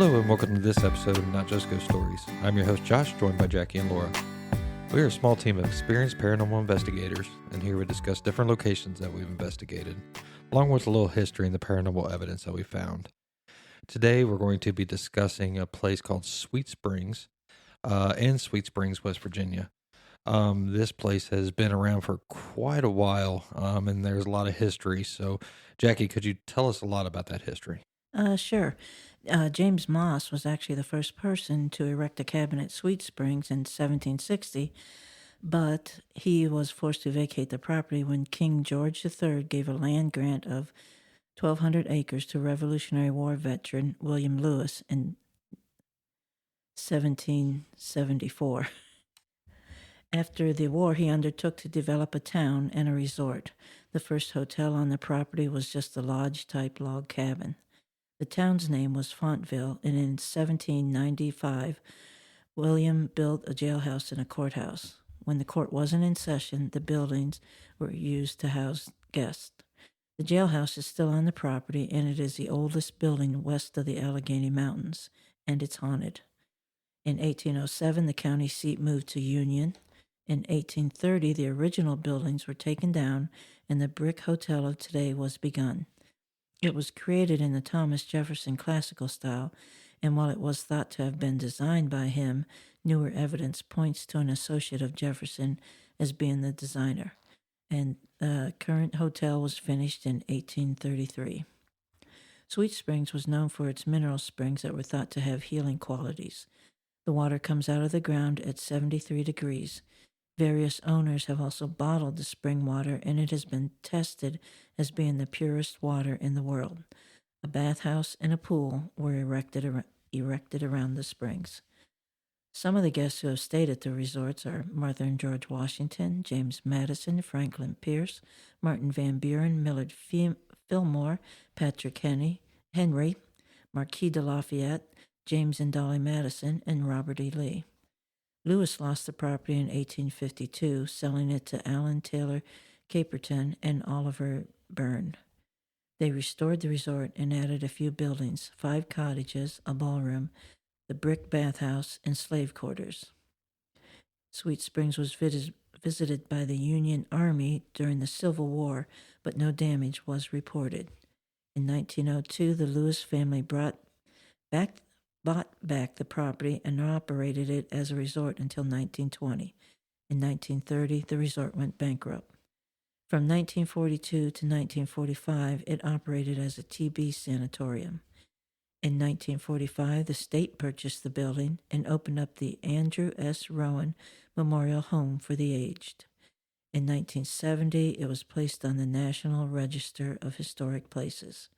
Hello and welcome to this episode of Not Just Ghost Stories. I'm your host Josh, joined by Jackie and Laura. We are a small team of experienced paranormal investigators, and here we discuss different locations that we've investigated, along with a little history and the paranormal evidence that we found. Today we're going to be discussing a place called Sweet Springs, in Sweet Springs, West Virginia. This place has been around for quite a while, and there's a lot of history. So, Jackie, could you tell us a lot about that history? Sure. James Moss was actually the first person to erect a cabin at Sweet Springs in 1760, but he was forced to vacate the property when King George III gave a land grant of 1,200 acres to Revolutionary War veteran William Lewis in 1774. After the war, he undertook to develop a town and a resort. The first hotel on the property was just a lodge-type log cabin. The town's name was Fontville, and in 1795, William built a jailhouse and a courthouse. When the court wasn't in session, the buildings were used to house guests. The jailhouse is still on the property, and it is the oldest building west of the Allegheny Mountains, and it's haunted. In 1807, the county seat moved to Union. In 1830, the original buildings were taken down, and the brick hotel of today was begun. It was created in the Thomas Jefferson classical style, and while it was thought to have been designed by him, newer evidence points to an associate of Jefferson as being the designer. And the current hotel was finished in 1833. Sweet Springs was known for its mineral springs that were thought to have healing qualities. The water comes out of the ground at 73 degrees. Various owners have also bottled the spring water, and it has been tested as being the purest water in the world. A bathhouse and a pool were erected around the springs. Some of the guests who have stayed at the resorts are Martha and George Washington, James Madison, Franklin Pierce, Martin Van Buren, Millard Fillmore, Patrick Henry, Marquis de Lafayette, James and Dolly Madison, and Robert E. Lee. Lewis lost the property in 1852, selling it to Allen Taylor Caperton and Oliver Byrne. They restored the resort and added a few buildings, 5 cottages, a ballroom, the brick bathhouse, and slave quarters. Sweet Springs was visited by the Union Army during the Civil War, but no damage was reported. In 1902, the Lewis family bought back the property and operated it as a resort until 1920. In 1930, the resort went bankrupt. From 1942 to 1945, it operated as a TB sanatorium. In 1945, the state purchased the building and opened up the Andrew S. Rowan Memorial Home for the Aged. In 1970, it was placed on the National Register of Historic Places.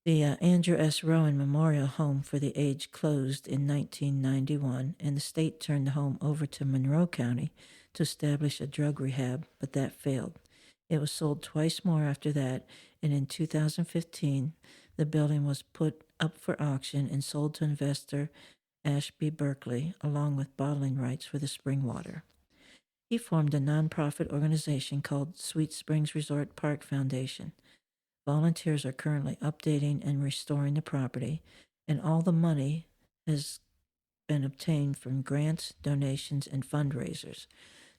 The Andrew S. Rowan Memorial Home for the Aged closed in 1991, and the state turned the home over to Monroe County to establish a drug rehab, but that failed. It was sold twice more after that, and in 2015, the building was put up for auction and sold to investor Ashby Berkeley, along with bottling rights for the spring water. He formed a nonprofit organization called Sweet Springs Resort Park Foundation. Volunteers are currently updating and restoring the property, and all the money has been obtained from grants, donations, and fundraisers.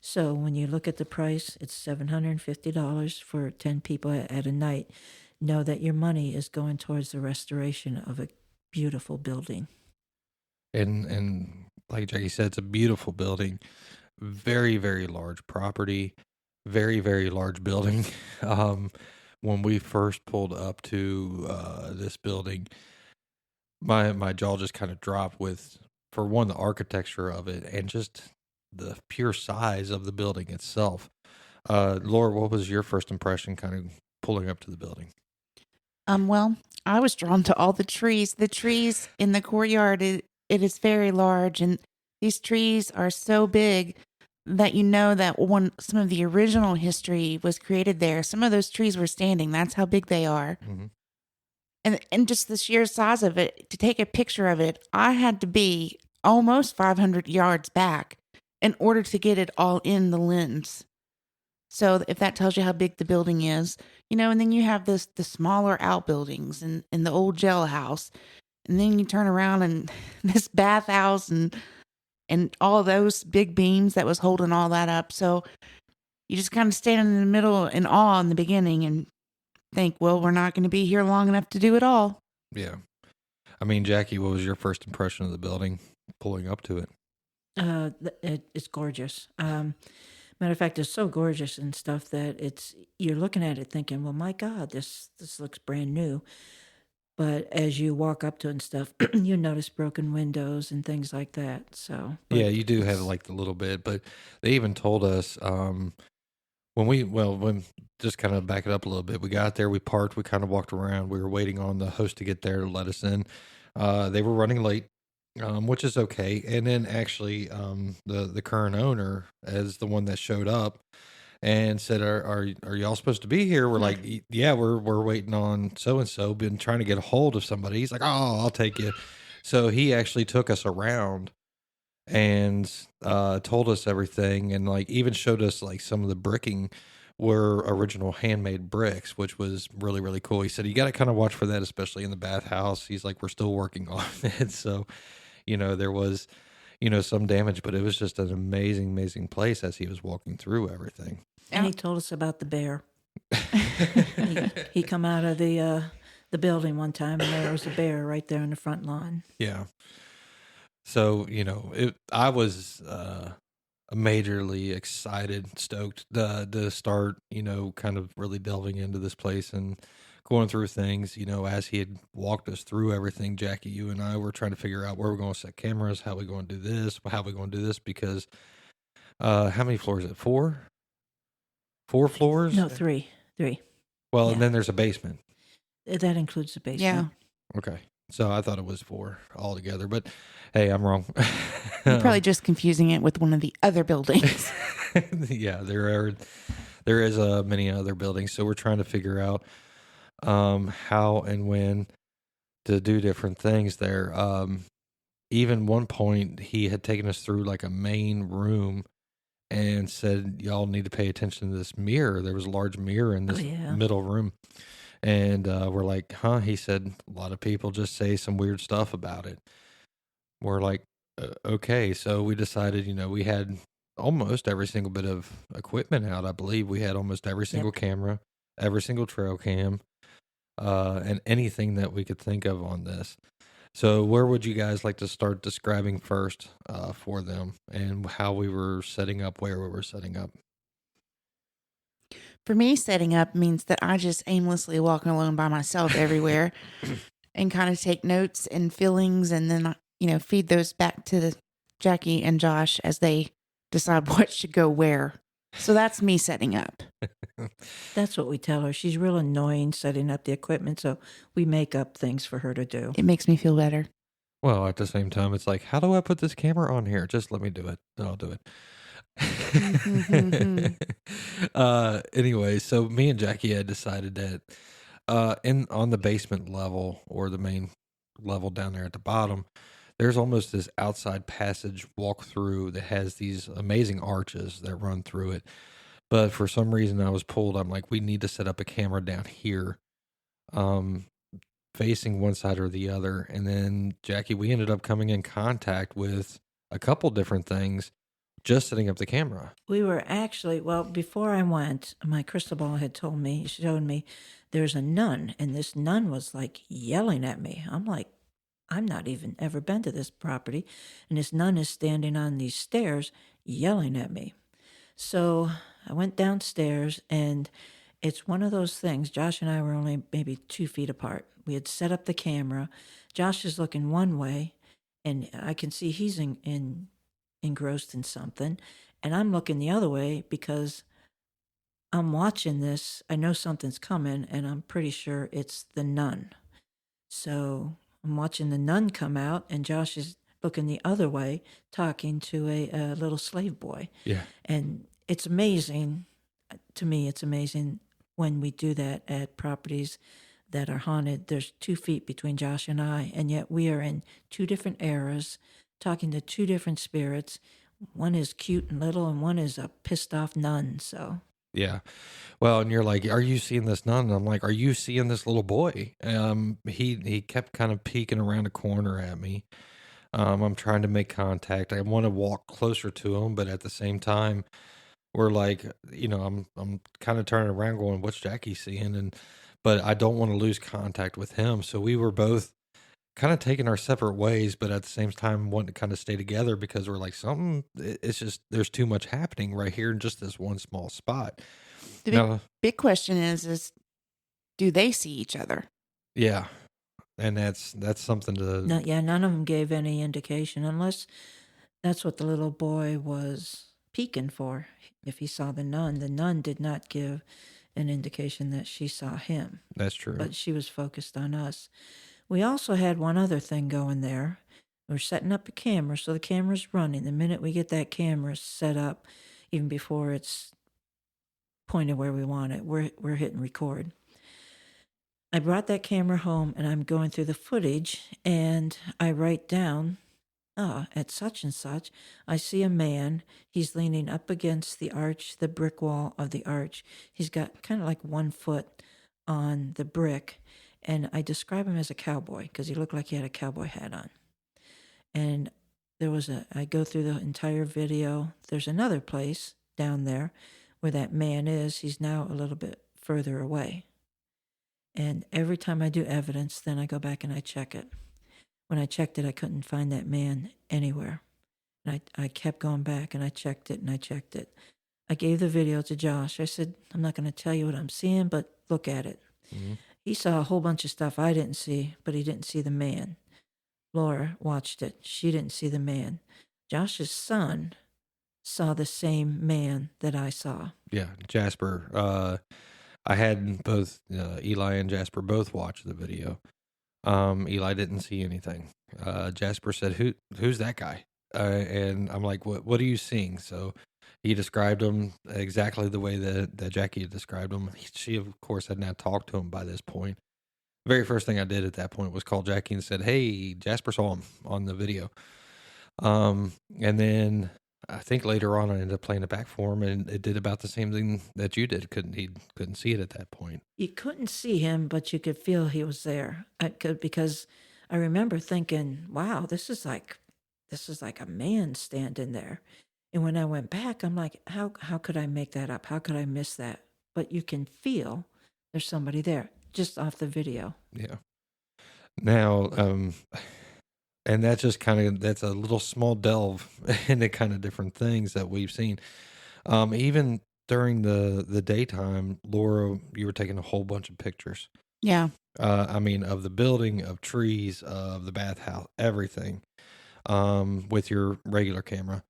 So when you look at the price, it's $750 for 10 people at a night. Know that your money is going towards the restoration of a beautiful building. And like Jackie said, it's a beautiful building, very, very large property, very, very large building. When we first pulled up to this building, my jaw just kind of dropped for one, the architecture of it and just the pure size of the building itself. Laura, what was your first impression kind of pulling up to the building? Well, I was drawn to all the trees. The trees in the courtyard, it is very large, and these trees are so big that you know that when some of the original history was created there, some of those trees were standing. That's how big they are. Mm-hmm. And just the sheer size of it, to take a picture of it, I had to be almost 500 yards back in order to get it all in the lens. So if that tells you how big the building is, and then you have the smaller outbuildings and the old jailhouse. And then you turn around and this bathhouse and all those big beams that was holding all that up. So you just kind of stand in the middle in awe in the beginning and think, well, we're not going to be here long enough to do it all. Yeah. I mean, Jackie, what was your first impression of the building pulling up to it? It's gorgeous. Matter of fact, it's so gorgeous and stuff that you're looking at it thinking, well, my God, this looks brand new. But as you walk up to it and stuff, you notice broken windows and things like that. So Yeah, you do have like the little bit, but they even told us when just kind of back it up a little bit, we got there, we parked, we kind of walked around, we were waiting on the host to get there to let us in. They were running late, which is okay. And then actually, the current owner, as the one that showed up, and said, "Are y'all supposed to be here?" We're like, "Yeah, we're waiting on so and so. Been trying to get a hold of somebody." He's like, "Oh, I'll take you." So he actually took us around and told us everything, and like even showed us like some of the bricking were original handmade bricks, which was really really cool. He said you got to kind of watch for that, especially in the bathhouse. He's like, we're still working on it, so there was some damage, but it was just an amazing place as he was walking through everything. And he told us about the bear. he come out of the building one time, and there was a bear right there in the front lawn. Yeah. So I was majorly excited, stoked to start kind of really delving into this place and going through things. As he had walked us through everything, Jackie, you and I were trying to figure out where we're going to set cameras, how we going to do this, how we going to do this, because how many floors is it? Four floors? No, three. Well, Yeah. And then there's a basement. That includes the basement. Yeah. Okay. So I thought it was 4 altogether, but hey, I'm wrong. You're probably just confusing it with one of the other buildings. Yeah, there is many other buildings. So we're trying to figure out how and when to do different things there. Even one point he had taken us through like a main room and said, y'all need to pay attention to this mirror. There was a large mirror in this middle room. And we're like, huh? He said, a lot of people just say some weird stuff about it. We're like, okay. So we decided, we had almost every single bit of equipment out. I believe we had almost every single camera, every single trail cam, and anything that we could think of on this. So where would you guys like to start describing first for them and how we were setting up, where we were setting up? For me, setting up means that I just aimlessly walk alone by myself everywhere and kind of take notes and feelings and then, feed those back to Jackie and Josh as they decide what should go where. So that's me setting up. That's what we tell her. She's real annoying setting up the equipment, so we make up things for her to do. It makes me feel better. Well, at the same time, it's like, how do I put this camera on here? Just let me do it. Then I'll do it. Anyway, so me and Jackie had decided that on the basement level or the main level down there at the bottom, there's almost this outside passage walk through that has these amazing arches that run through it. But for some reason I was pulled. I'm like, we need to set up a camera down here, facing one side or the other. And then Jackie, we ended up coming in contact with a couple different things just setting up the camera. We were actually, before I went, my crystal ball had showed me there's a nun, and this nun was like yelling at me. I'm like, I'm not even ever been to this property, and this nun is standing on these stairs yelling at me. So I went downstairs, and it's one of those things. Josh and I were only maybe 2 feet apart. We had set up the camera. Josh is looking one way, and I can see he's engrossed in something, and I'm looking the other way because I'm watching this. I know something's coming, and I'm pretty sure it's the nun. So I'm watching the nun come out, and Josh is looking the other way, talking to a little slave boy. Yeah. And it's amazing. To me, it's amazing when we do that at properties that are haunted. There's 2 feet between Josh and I, and yet we are in 2 different eras, talking to 2 different spirits. One is cute and little, and one is a pissed off nun. So Yeah. Well, and you're like, "Are you seeing this nun?" And I'm like, "Are you seeing this little boy?" He kept kind of peeking around a corner at me. I'm trying to make contact. I want to walk closer to him, but at the same time, we're like, I'm kind of turning around, going, "What's Jackie seeing?" But I don't want to lose contact with him. So we were both kind of taking our separate ways, but at the same time wanting to kind of stay together because we're like, it's just there's too much happening right here in just this one small spot. The Now, big question is do they see each other? yeah, and that's something to None of them gave any indication, unless that's what the little boy was peeking for. If he saw the nun did not give an indication that she saw him, that's true. but she was focused on us. We also had one other thing going there. We're setting up a camera, so the camera's running. The minute we get that camera set up, even before it's pointed where we want it, we're hitting record. I brought that camera home and I'm going through the footage and I write down, at such and such, I see a man. He's leaning up against the arch, the brick wall of the arch. He's got kind of like 1 foot on the brick. And I describe him as a cowboy because he looked like he had a cowboy hat on. And I go through the entire video. There's another place down there where that man is. He's now a little bit further away. And every time I do evidence, then I go back and I check it. When I checked it, I couldn't find that man anywhere. And I kept going back and I checked it and I checked it. I gave the video to Josh. I said, I'm not going to tell you what I'm seeing, but look at it. Mm-hmm. He saw a whole bunch of stuff I didn't see, but he didn't see the man. Laura watched it. She didn't see the man. Josh's son saw the same man that I saw. Yeah, Jasper. I had both Eli and Jasper both watch the video. Eli didn't see anything. Jasper said, "Who's that guy?" And I'm like, "What are you seeing?" So he described him exactly the way that Jackie had described him. She, of course, had not talked to him by this point. The very first thing I did at that point was call Jackie and said, "Hey, Jasper saw him on the video." And then I think later on I ended up playing it back for him, and it did about the same thing that you did. He couldn't see it at that point. You couldn't see him, but you could feel he was there. Because I remember thinking, "Wow, this is like a man standing there." And when I went back, I'm like, "How could I make that up? How could I miss that?" But you can feel there's somebody there just off the video. Yeah. Now, and that's just that's a little small delve into kind of different things that we've seen. Even during the daytime, Laura, you were taking a whole bunch of pictures. Yeah. I mean, of the building, of trees, of the bathhouse, everything, with your regular camera.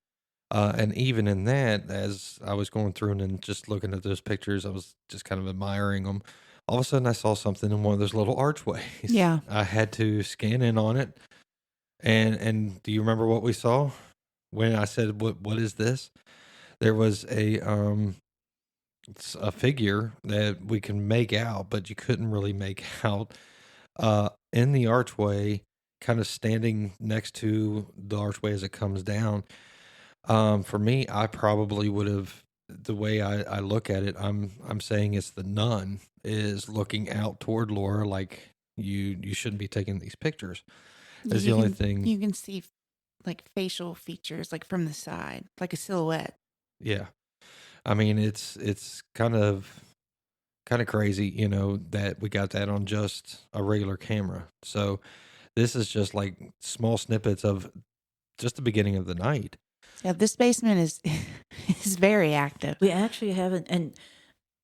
And even in that, as I was going through and just looking at those pictures, I was just kind of admiring them. All of a sudden, I saw something in one of those little archways. Yeah. I had to scan in on it. And do you remember what we saw when I said, "What is this?" There was a figure that we can make out, but you couldn't really make out, in the archway, kind of standing next to the archway as it comes down. For me, I probably would have, the way I look at it, I'm saying it's the nun is looking out toward Laura, like you shouldn't be taking these pictures. Is the only thing you can see, like facial features, like from the side, like a silhouette. Yeah, I mean it's kind of crazy, that we got that on just a regular camera. So this is just like small snippets of just the beginning of the night. Yeah, this basement is is very active. We actually haven't, and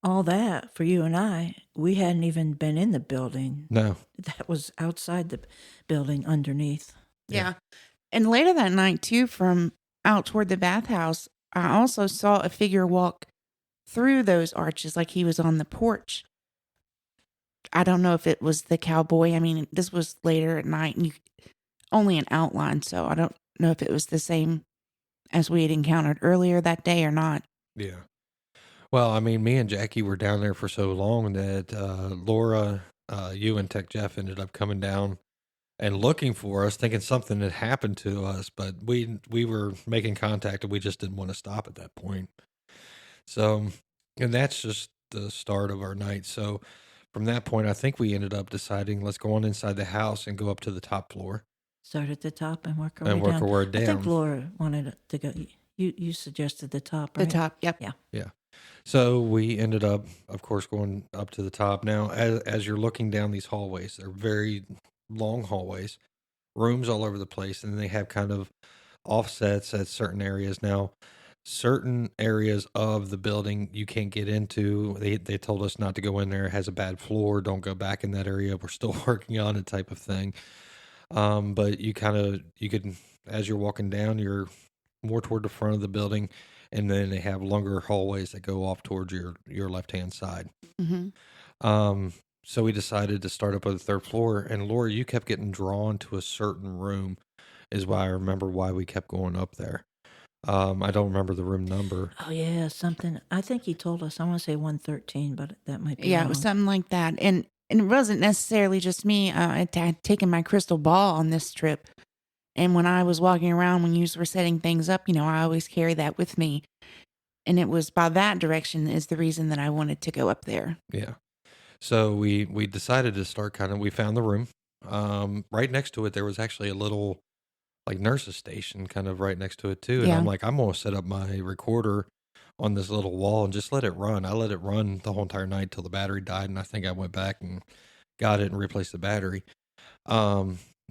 all that for you and I, we hadn't even been in the building. No, That was outside the building underneath. Yeah. And later that night too, from out toward the bathhouse, I also saw a figure walk through those arches like he was on the porch. I don't know if it was the cowboy. I mean, this was later at night and only an outline, so I don't know if it was the same as we had encountered earlier that day or not. Yeah. Well, I mean, me and Jackie were down there for so long that Laura, you and Tech Jeff ended up coming down and looking for us, thinking something had happened to us, but we were making contact and we just didn't want to stop at that point. So And that's just the start of our night. So from that point, I think we ended up deciding let's go on inside the house and go up to the top floor Start at the top and work our and way work down. our way I think down. Laura wanted to go. You suggested the top, The right? top. Yep. Yeah. Yeah. So we ended up, of course, going up to the top. Now, as you're looking down these hallways, they're very long hallways, rooms all over the place, and they have kind of offsets at certain areas. Now, certain areas of the building you can't get into. They told us not to go in there. It has a bad floor. Don't go back in that area. We're still working on it, type of thing. But you could, as you're walking down, you're more toward the front of the building, and then they have longer hallways that go off towards your left hand side. Mm-hmm. So we decided to start up on the third floor, and Laura, you kept getting drawn to a certain room, is why I remember why we kept going up there. I don't remember the room number. Oh yeah, something. I think he told us. I want to say 113, but that might be Yeah, wrong. it was something like that. And it wasn't necessarily just me. I had taken my crystal ball on this trip. And when I was walking around, when you were setting things up, I always carry that with me. And it was by that direction is the reason that I wanted to go up there. Yeah. So we decided to start we found the room. Right next to it, there was actually a little like nurse's station kind of right next to it too. And Yeah. I'm like, I'm going to set up my recorder on this little wall and just let it run. I let it run the whole entire night till the battery died. And I think I went back and got it and replaced the battery.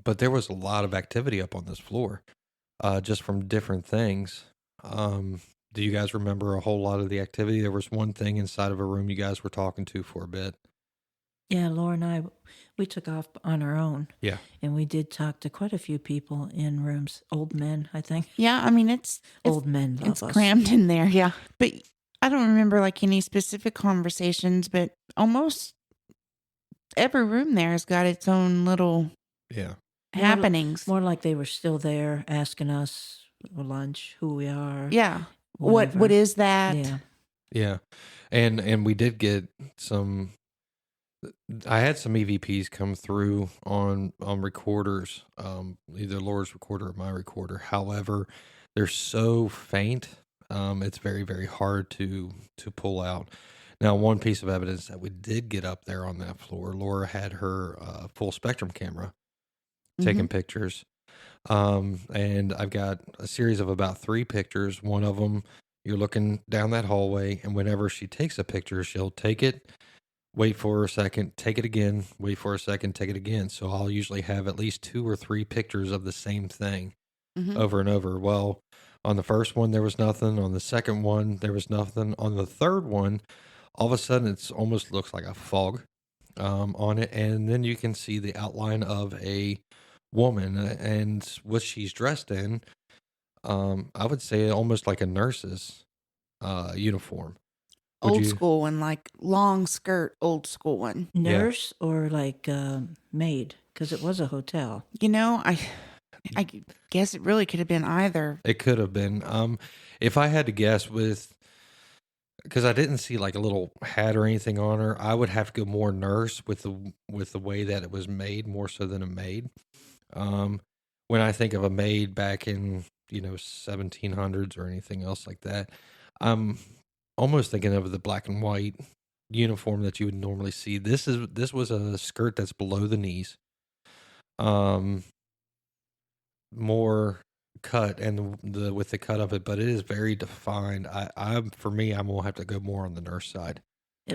But there was a lot of activity up on this floor, just from different things. Do you guys remember a whole lot of the activity? There was one thing inside of a room you guys were talking to for a bit. Yeah, Laura and I, we took off on our own. Yeah. And we did talk to quite a few people in rooms. Old men, I think. Yeah, I mean, it's Old men love it's us. crammed in there. Yeah. But I don't remember like any specific conversations, but almost every room there has got its own little Yeah. happenings. More like they were still there asking us for lunch, who we are. Yeah. whatever. What is that? Yeah. Yeah. And we did get some, I had some EVPs come through on recorders, either Laura's recorder or my recorder. However, they're so faint, it's very, very hard to pull out. Now, one piece of evidence that we did get up there on that floor, Laura had her full spectrum camera taking pictures. And I've got a series of about 3 pictures. One of them, you're looking down that hallway, and whenever she takes a picture, she'll take it, wait for a second, take it again, wait for a second, take it again. So I'll usually have at least 2 or 3 pictures of the same thing over and over. Well, on the first one, there was nothing. On the second one, there was nothing. On the third one, all of a sudden, it almost looks like a fog on it. And then you can see the outline of a woman and what she's dressed in. I would say almost like a nurse's uniform. Old school one, like long skirt, old school one. Nurse or like maid, because it was a hotel. I guess it really could have been either. It could have been. If I had to guess, because I didn't see like a little hat or anything on her, I would have to go more nurse with the way that it was made, more so than a maid. When I think of a maid back in 1700s or anything else like that, I'm almost thinking of the black and white uniform that you would normally see. This was a skirt that's below the knees, more cut and with the cut of it, but it is very defined. For me, I'm gonna have to go more on the nurse side.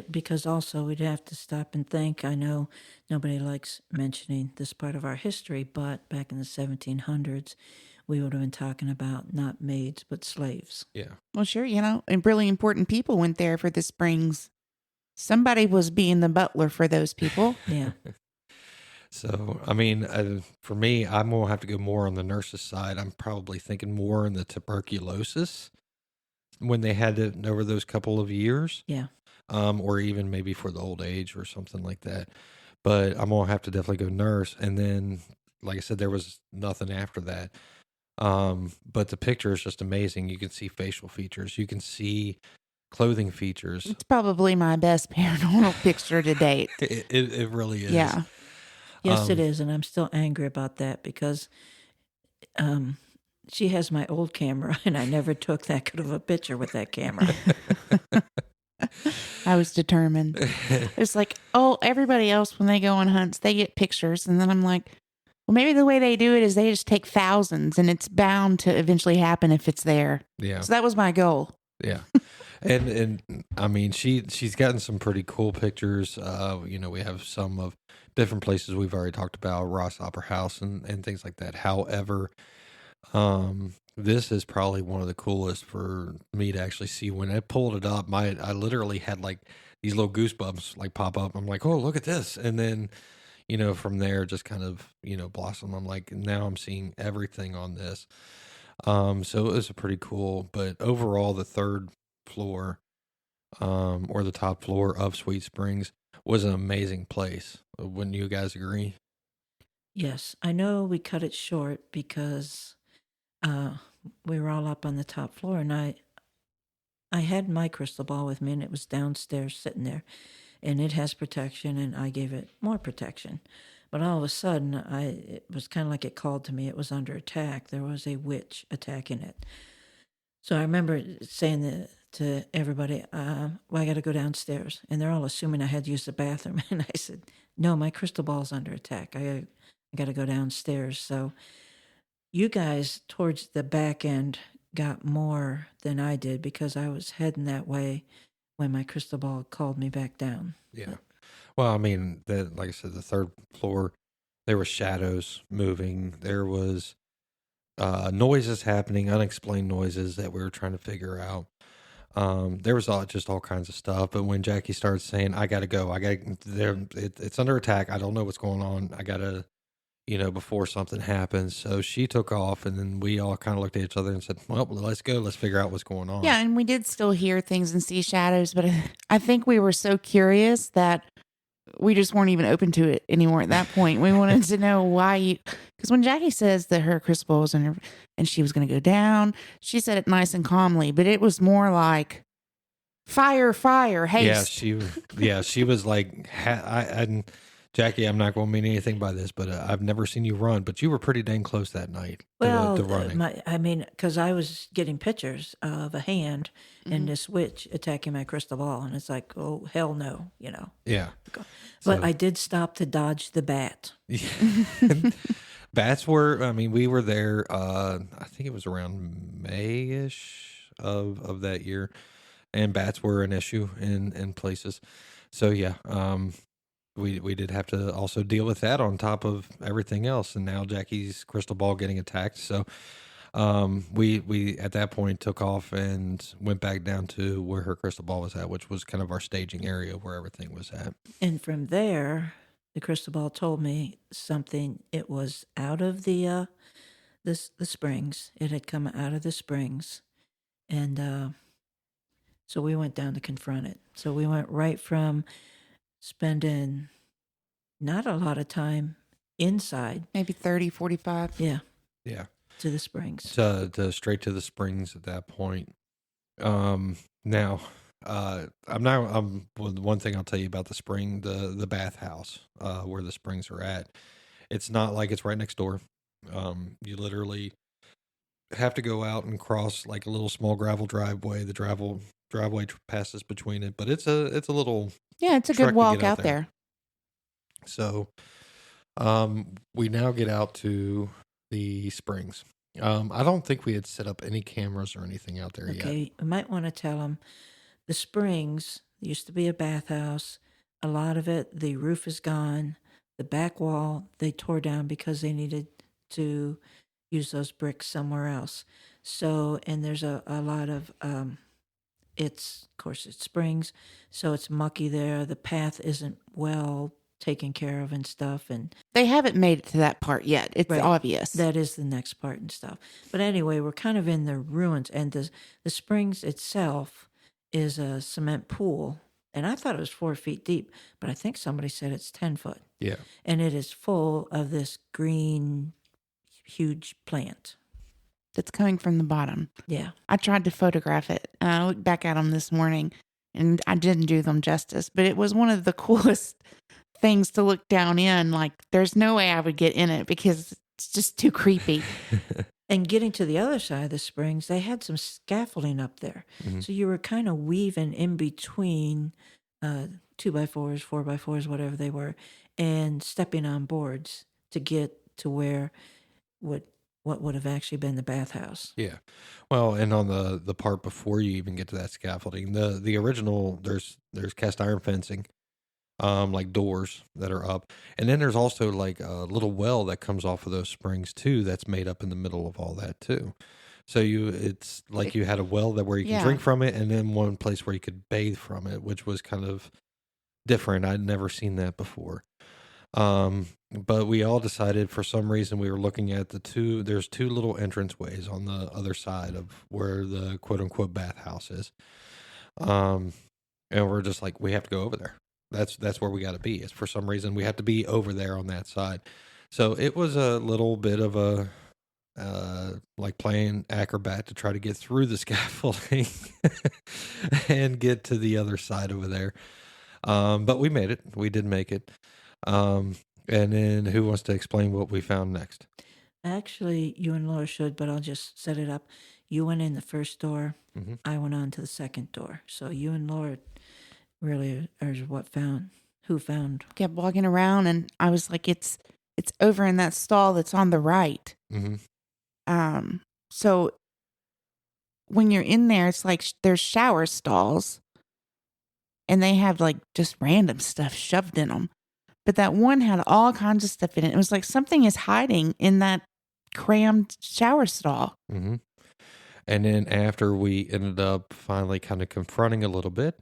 Because also we'd have to stop and think. I know nobody likes mentioning this part of our history, but back in the 1700s, we would have been talking about not maids, but slaves. Yeah. Well, sure, and really important people went there for the springs. Somebody was being the butler for those people. Yeah. So, I mean, for me, I'm going to have to go more on the nurse's side. I'm probably thinking more in the tuberculosis when they had it over those couple of years. Yeah. Or even maybe for the old age or something like that. But I'm going to have to definitely go nurse. And then, like I said, there was nothing after that. But the picture is just amazing. You can see facial features. You can see clothing features. It's probably my best paranormal picture to date. It really is. Yeah. Yes, it is. And I'm still angry about that because she has my old camera and I never took that good of a picture with that camera. I was determined. It's like, oh, everybody else, when they go on hunts, they get pictures. And then I'm like, well, maybe the way they do it is they just take thousands and it's bound to eventually happen if it's there. Yeah. So that was my goal. Yeah. And I mean, she's gotten some pretty cool pictures. We have some of different places we've already talked about, Ross Opera House and things like that. However, this is probably one of the coolest for me to actually see. When I pulled it up, I literally had like these little goosebumps like pop up. I'm like, oh, look at this. And then, from there just kind of, blossom. I'm like, now I'm seeing everything on this. So it was a pretty cool, but overall the third floor, or the top floor of Sweet Springs was an amazing place. Wouldn't you guys agree? Yes, I know we cut it short because we were all up on the top floor, and I had my crystal ball with me, and it was downstairs sitting there, and it has protection, and I gave it more protection. But all of a sudden, it was kind of like it called to me. It was under attack. There was a witch attacking it. So I remember saying to everybody, well, I got to go downstairs. And they're all assuming I had to use the bathroom. And I said, no, my crystal ball's under attack. I got to go downstairs. So you guys towards the back end got more than I did because I was heading that way when my crystal ball called me back down. Yeah. Well, I mean, like I said, the third floor, there were shadows moving. There was noises happening, unexplained noises that we were trying to figure out. There was all kinds of stuff. But when Jackie started saying, I got to go, it's under attack. I don't know what's going on. I got to, before something happens. So she took off, and then we all kind of looked at each other and said, well, let's go. Let's figure out what's going on. Yeah, and we did still hear things and see shadows, but I think we were so curious that we just weren't even open to it anymore at that point. We wanted to know why because when Jackie says that her crystal ball was and she was going to go down, she said it nice and calmly, but it was more like fire, haste. She was like, Jackie, I'm not going to mean anything by this, but I've never seen you run, but you were pretty dang close that night to running. Because I was getting pictures of a hand and this witch attacking my crystal ball, and it's like, oh, hell no, Yeah. But I did stop to dodge the bat. Bats we were there, I think it was around May-ish of that year, and bats were an issue in places. So, yeah, we did have to also deal with that on top of everything else, and now Jackie's crystal ball getting attacked. So we at that point took off and went back down to where her crystal ball was at, which was kind of our staging area where everything was at. And from there, the crystal ball told me something. It was out of the springs. It had come out of the springs, and so we went down to confront it. So we went right from spending not a lot of time inside. Maybe 30, 45. Yeah. Yeah. To the springs. To straight to the springs at that point. Now, one thing I'll tell you about the spring, the bathhouse, where the springs are at. It's not like it's right next door. You literally have to go out and cross like a little small gravel driveway. The driveway passes between it, but it's a little. Yeah, it's a good walk out there. So, we now get out to the springs. I don't think we had set up any cameras or anything out there yet. Okay, we might want to tell them the springs used to be a bathhouse. A lot of it, the roof is gone. The back wall, they tore down because they needed to use those bricks somewhere else. So, and there's a lot of, it's springs, so it's mucky there. The path isn't well taken care of and stuff, and they haven't made it to that part yet. It's right, obvious. that is the next part and stuff. But anyway, we're kind of in the ruins, and the springs itself is a cement pool, and I thought it was 4 feet deep, but I think somebody said it's 10 foot. Yeah. And it is full of this green, huge plant that's coming from the bottom. Yeah. I tried to photograph it. I looked back at them this morning, and I didn't do them justice, but it was one of the coolest things to look down in. Like, there's no way I would get in it because it's just too creepy. And getting to the other side of the springs, they had some scaffolding up there. Mhm. So you were kind of weaving in between 2x4s, 4x4s, whatever they were, and stepping on boards to get to where what would have actually been the bathhouse. Yeah. Well, and on the part before you even get to that scaffolding, the original there's cast iron fencing, like doors that are up, and then there's also like a little well that comes off of those springs too. That's made up in the middle of all that too. So it's like you had a well that where you can Yeah. drink from it, and then one place where you could bathe from it, which was kind of different. I'd never seen that before. But we all decided for some reason we were looking at there's two little entranceways on the other side of where the quote unquote bathhouse is. And we're just like, we have to go over there. That's where we got to be. It's for some reason we have to be over there on that side. So it was a little bit of a, like playing acrobat to try to get through the scaffolding and get to the other side over there. But we made it. We did make it. And then who wants to explain what we found next? Actually, you and Laura should, but I'll just set it up. You went in the first door. Mhm. I went on to the second door. So you and Laura really are who found. Kept walking around, and I was like, it's over in that stall that's on the right. Mm-hmm. So when you're in there, it's like there's shower stalls, and they have like just random stuff shoved in them. But that one had all kinds of stuff in it. It was like something is hiding in that crammed shower stall. Mm-hmm. And then after we ended up finally kind of confronting a little bit,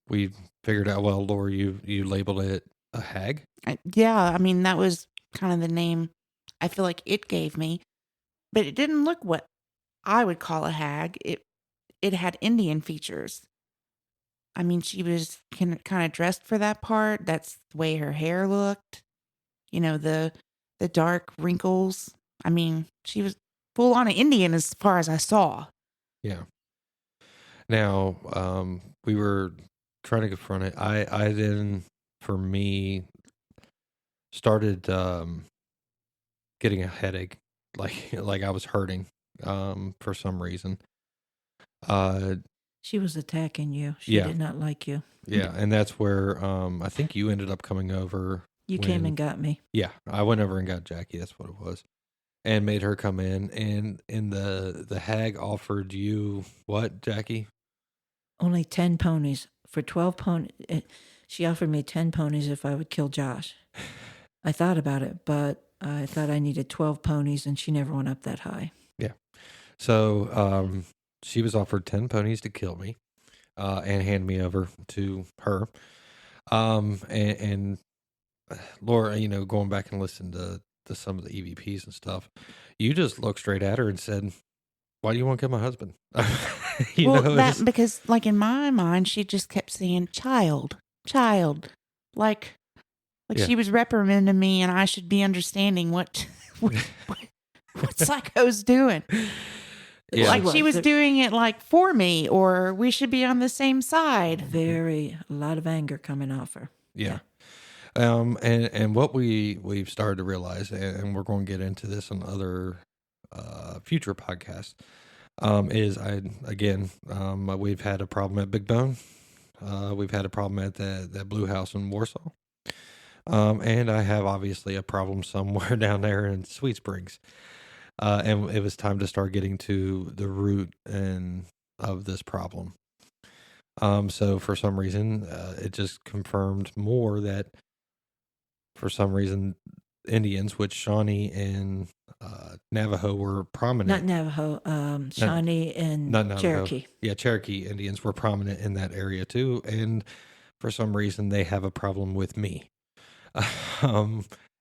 we figured out, well, Laura, you labeled it a hag. I mean, that was kind of the name I feel like it gave me. But it didn't look what I would call a hag. It had Indian features. I mean, she was kind of dressed for that part. That's the way her hair looked. You know, the dark wrinkles. I mean, she was full on an Indian as far as I saw. Yeah. Now, we were trying to confront it. I then, for me, started getting a headache, like I was hurting for some reason. She was attacking you. She Yeah. did not like you. Yeah, and that's where I think you ended up coming over. You came and got me. Yeah, I went over and got Jackie. That's what it was, and made her come in. And the hag offered you what, Jackie? Only 10 ponies. For 12 ponies, she offered me 10 ponies if I would kill Josh. I thought about it, but I thought I needed 12 ponies, and she never went up that high. Yeah. So she was offered 10 ponies to kill me and hand me over to her. And Laura, going back and listening to some of the EVPs and stuff, you just looked straight at her and said, "Why do you want to kill my husband?" Because like in my mind, she just kept saying child, like Yeah. she was reprimanding me, and I should be understanding what Psycho's doing. Yeah. Like she was doing it like for me, or we should be on the same side. A lot of anger coming off her. Yeah. And what we've started to realize, and we're going to get into this in other future podcasts, is we've had a problem at Big Bone. We've had a problem at that Blue House in Warsaw. And I have obviously a problem somewhere down there in Sweet Springs. And it was time to start getting to the root of this problem. So for some reason, it just confirmed more that for some reason, Indians, which Shawnee and Navajo were prominent. Not Navajo, Shawnee and not Navajo. Cherokee. Yeah, Cherokee Indians were prominent in that area too. And for some reason, they have a problem with me.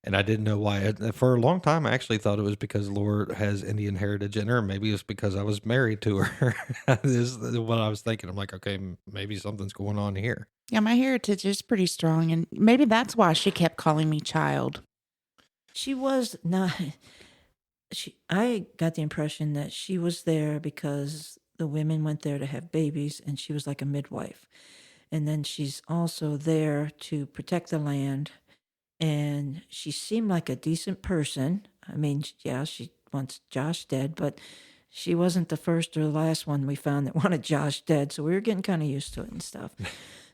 And I didn't know why. For a long time, I actually thought it was because Laura has Indian heritage in her. Maybe it's because I was married to her. This is what I was thinking. I'm like, okay, maybe something's going on here. Yeah, my heritage is pretty strong, and maybe that's why she kept calling me child. She was not. I got the impression that she was there because the women went there to have babies, and she was like a midwife. And then she's also there to protect the land. And she seemed like a decent person. I mean, yeah, she wants Josh dead, but she wasn't the first or the last one we found that wanted Josh dead. So we were getting kind of used to it and stuff.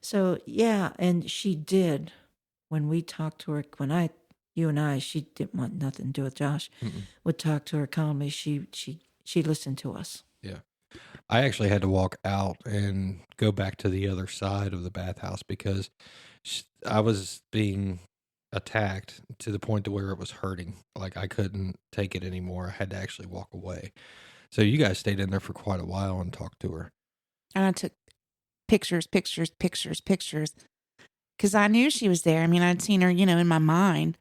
So yeah, and she did when we talked to her. You and I, she didn't want nothing to do with Josh. Would talk to her calmly. She listened to us. Yeah. I actually had to walk out and go back to the other side of the bathhouse because I was being attacked to the point to where it was hurting. Like I couldn't take it anymore. I had to actually walk away. So you guys stayed in there for quite a while and talked to her. And I took pictures, because I knew she was there. I mean, I'd seen her, in my mind.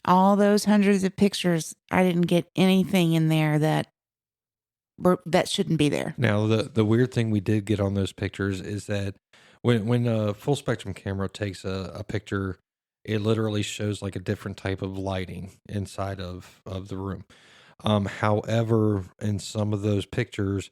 All those hundreds of pictures, I didn't get anything in there that shouldn't be there. Now, the weird thing we did get on those pictures is that when a full spectrum camera takes a picture, it literally shows like a different type of lighting inside of the room. However, in some of those pictures,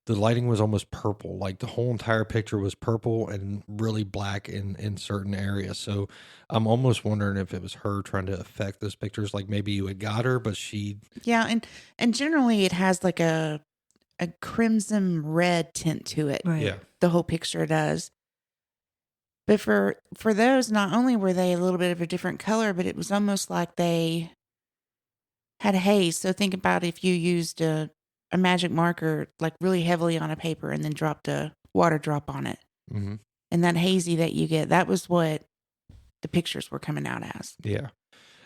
the lighting was almost purple. Like the whole entire picture was purple and really black in certain areas. So I'm almost wondering if it was her trying to affect those pictures. Like maybe you had got her, but she... Yeah, and generally it has like a crimson red tint to it. Right. Yeah. The whole picture does. But for those, not only were they a little bit of a different color, but it was almost like they had haze. So think about if you used a magic marker like really heavily on a paper and then dropped a water drop on it. Mm-hmm. And that hazy that you get, that was what the pictures were coming out as. Yeah.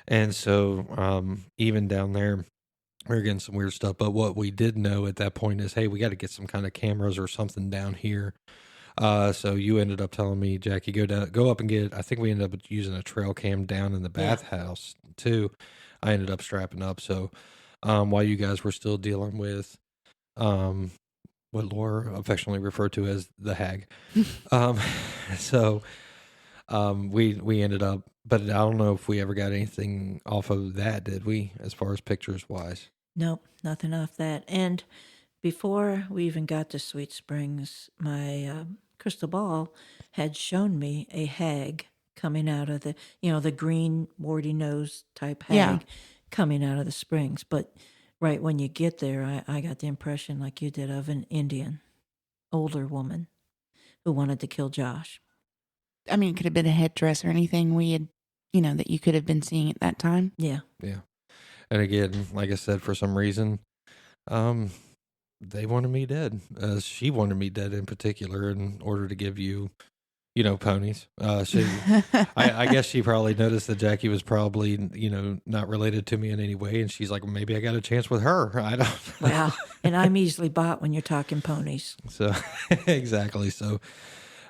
And so even down there, we were getting some weird stuff. But what we did know at that point is, hey, we got to get some kind of cameras or something down here. So you ended up telling me, Jackie, go up and get, I think we ended up using a trail cam down in the bathhouse too. I ended up strapping up. So, while you guys were still dealing with, what Laura affectionately referred to as the hag. We ended up, but I don't know if we ever got anything off of that, did we, as far as pictures wise? Nope, nothing off that. And before we even got to Sweet Springs, my crystal ball had shown me a hag coming out of the green warty nose type hag coming out of the springs. But right when you get there, I got the impression, like you did, of an Indian, older woman who wanted to kill Josh. I mean, it could have been a headdress or anything we had, that you could have been seeing at that time. Yeah. Yeah. And again, like I said, for some reason, they wanted me dead. She wanted me dead in particular in order to give you, ponies. I guess she probably noticed that Jackie was probably, not related to me in any way. And she's like, well, maybe I got a chance with her. I don't. Wow. And I'm easily bought when you're talking ponies. So, exactly. So,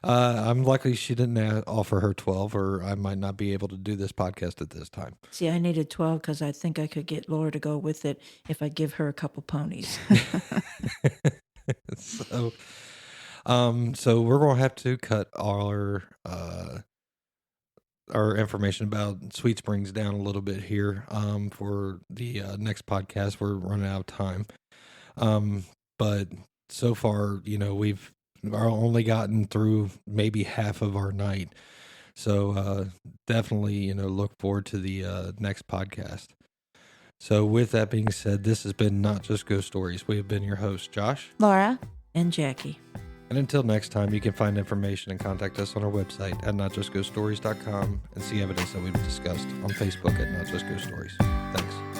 I'm lucky she didn't offer her 12, or I might not be able to do this podcast at this time. See, I needed 12 because I think I could get Laura to go with it if I give her a couple ponies. So we're going to have to cut our information about Sweet Springs down a little bit here for the next podcast. We're running out of time. But so far, we've only gotten through maybe half of our night. So definitely, look forward to the next podcast. So with that being said, this has been Not Just Ghost Stories. We have been your hosts, Josh, Laura, and Jackie. And until next time, you can find information and contact us on our website at notjustghoststories.com and see evidence that we've discussed on Facebook at Not Just Ghost Stories. Thanks.